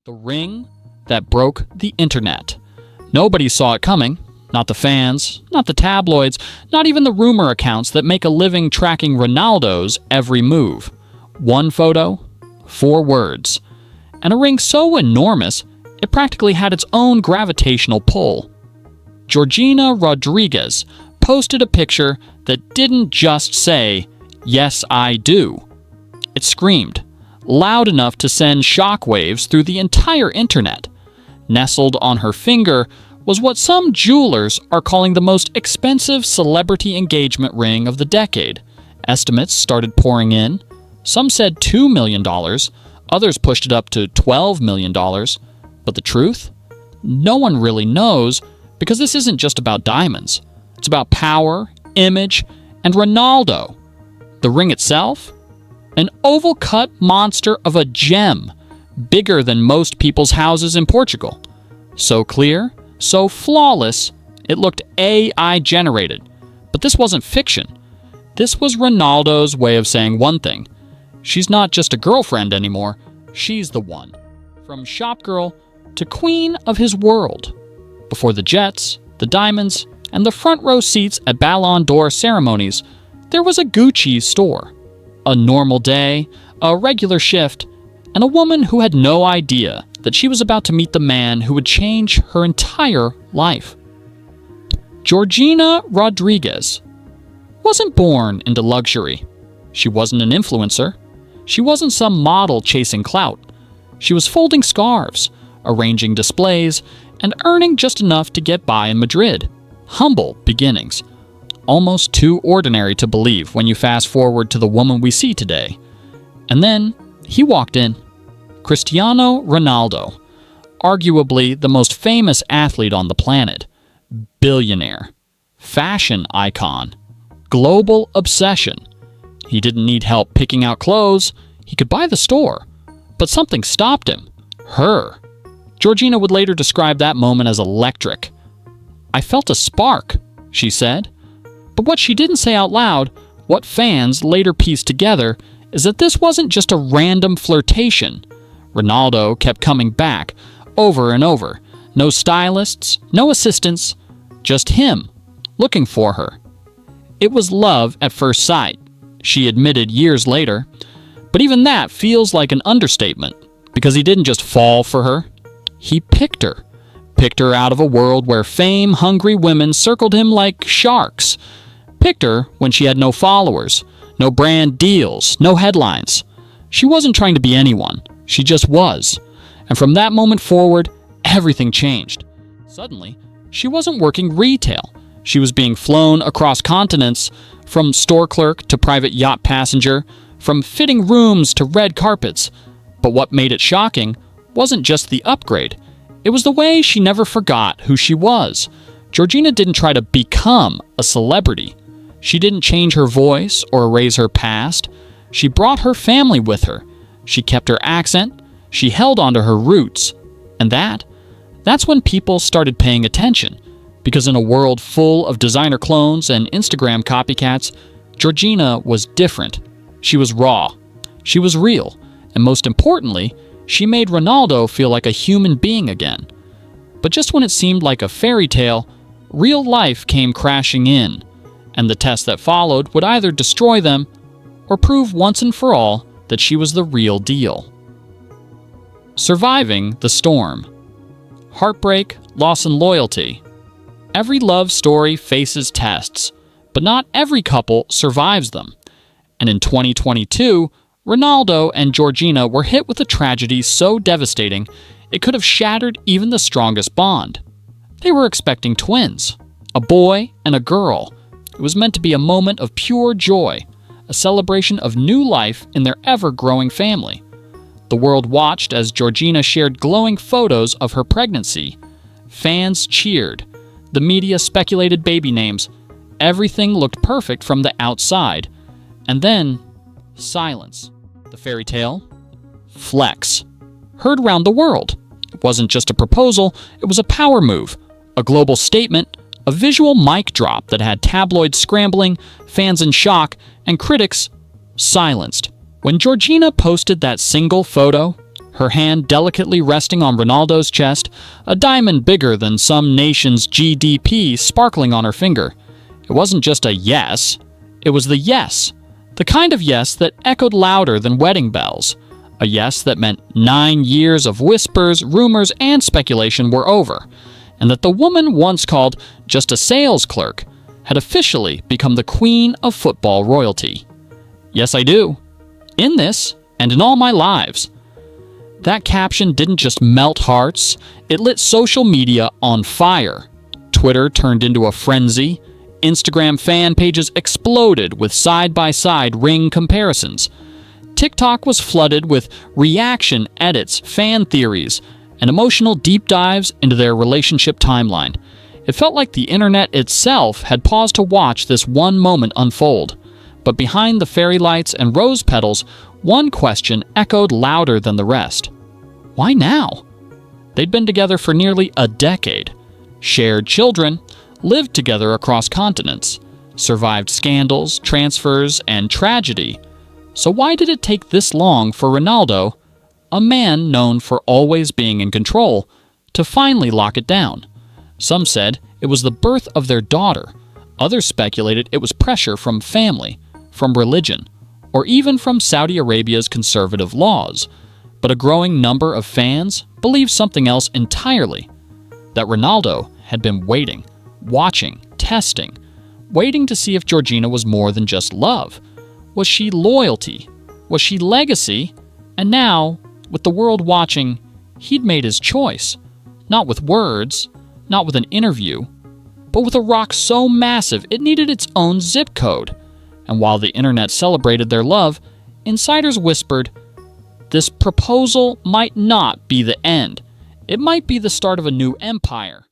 The ring that broke the internet. Nobody saw it coming. Not the fans, not the tabloids, not even the rumor accounts that make a living tracking Ronaldo's every move. One photo, 4 words, and a ring so enormous it practically had its own gravitational pull. Georgina Rodríguez posted a picture that didn't just say, "Yes, I do." It screamed, loud enough to send shockwaves through the entire internet. Nestled on her finger was what some jewelers are calling the most expensive celebrity engagement ring of the decade. Estimates started pouring in. Some said $2 million, others pushed it up to $12 million. But the truth? No one really knows, because this isn't just about diamonds. It's about power, image, and Ronaldo. The ring itself? An oval-cut monster of a gem, bigger than most people's houses in Portugal. So clear, so flawless, it looked AI-generated. But this wasn't fiction. This was Ronaldo's way of saying one thing. She's not just a girlfriend anymore, she's the one. From shop girl to queen of his world. Before the jets, the diamonds, and the front row seats at Ballon d'Or ceremonies, there was a Gucci store. A normal day, a regular shift, and a woman who had no idea that she was about to meet the man who would change her entire life. Georgina Rodríguez wasn't born into luxury. She wasn't an influencer. She wasn't some model chasing clout. She was folding scarves, arranging displays, and earning just enough to get by in Madrid. Humble beginnings. Almost too ordinary to believe when you fast forward to the woman we see today. And then he walked in. Cristiano Ronaldo, arguably the most famous athlete on the planet, billionaire, fashion icon, global obsession. He didn't need help picking out clothes. He could buy the store. But something stopped him. Her. Georgina would later describe that moment as electric. "I felt a spark," she said. But what she didn't say out loud, what fans later pieced together, is that this wasn't just a random flirtation. Ronaldo kept coming back, over and over. No stylists, no assistants, just him, looking for her. It was love at first sight, she admitted years later. But even that feels like an understatement, because he didn't just fall for her. He picked her. Picked her out of a world where fame-hungry women circled him like sharks. Picked her when she had no followers, no brand deals, no headlines. She wasn't trying to be anyone. She just was. And from that moment forward, everything changed. Suddenly, she wasn't working retail. She was being flown across continents, from store clerk to private yacht passenger, from fitting rooms to red carpets. But what made it shocking wasn't just the upgrade. It was the way she never forgot who she was. Georgina didn't try to become a celebrity. She didn't change her voice or erase her past. She brought her family with her. She kept her accent. She held onto her roots. And that's when people started paying attention. Because in a world full of designer clones and Instagram copycats, Georgina was different. She was raw. She was real. And most importantly, she made Ronaldo feel like a human being again. But just when it seemed like a fairy tale, real life came crashing in. And the test that followed would either destroy them or prove once and for all that she was the real deal. Surviving the storm. Heartbreak, loss, and loyalty. Every love story faces tests, but not every couple survives them. And in 2022, Ronaldo and Georgina were hit with a tragedy so devastating it could have shattered even the strongest bond. They were expecting twins, a boy and a girl. It was meant to be a moment of pure joy, a celebration of new life in their ever-growing family. The world watched as Georgina shared glowing photos of her pregnancy. Fans cheered. The media speculated baby names. Everything looked perfect from the outside. And then, silence. The fairy tale? Flex. Heard around the world. It wasn't just a proposal, it was a power move, a global statement, a visual mic drop that had tabloids scrambling, fans in shock, and critics silenced. When Georgina posted that single photo, her hand delicately resting on Ronaldo's chest, a diamond bigger than some nation's GDP sparkling on her finger. It wasn't just a yes, it was the yes. The kind of yes that echoed louder than wedding bells. A yes that meant 9 years of whispers, rumors, and speculation were over, and that the woman once called just a sales clerk had officially become the queen of football royalty. Yes, I do. In this, and in all my lives. That caption didn't just melt hearts, it lit social media on fire. Twitter turned into a frenzy. Instagram fan pages exploded with side-by-side ring comparisons. TikTok was flooded with reaction edits, fan theories, and emotional deep dives into their relationship timeline. It felt like the internet itself had paused to watch this one moment unfold. But behind the fairy lights and rose petals, one question echoed louder than the rest. Why now? They'd been together for nearly a decade, shared children, lived together across continents, survived scandals, transfers, and tragedy. So why did it take this long for Ronaldo, a man known for always being in control, to finally lock it down? Some said it was the birth of their daughter. Others speculated it was pressure from family, from religion, or even from Saudi Arabia's conservative laws. But a growing number of fans believed something else entirely. That Ronaldo had been waiting, watching, testing, waiting to see if Georgina was more than just love. Was she loyalty? Was she legacy? And now, with the world watching, he'd made his choice. Not with words, not with an interview, but with a rock so massive it needed its own zip code. And while the internet celebrated their love, insiders whispered, this proposal might not be the end. It might be the start of a new empire.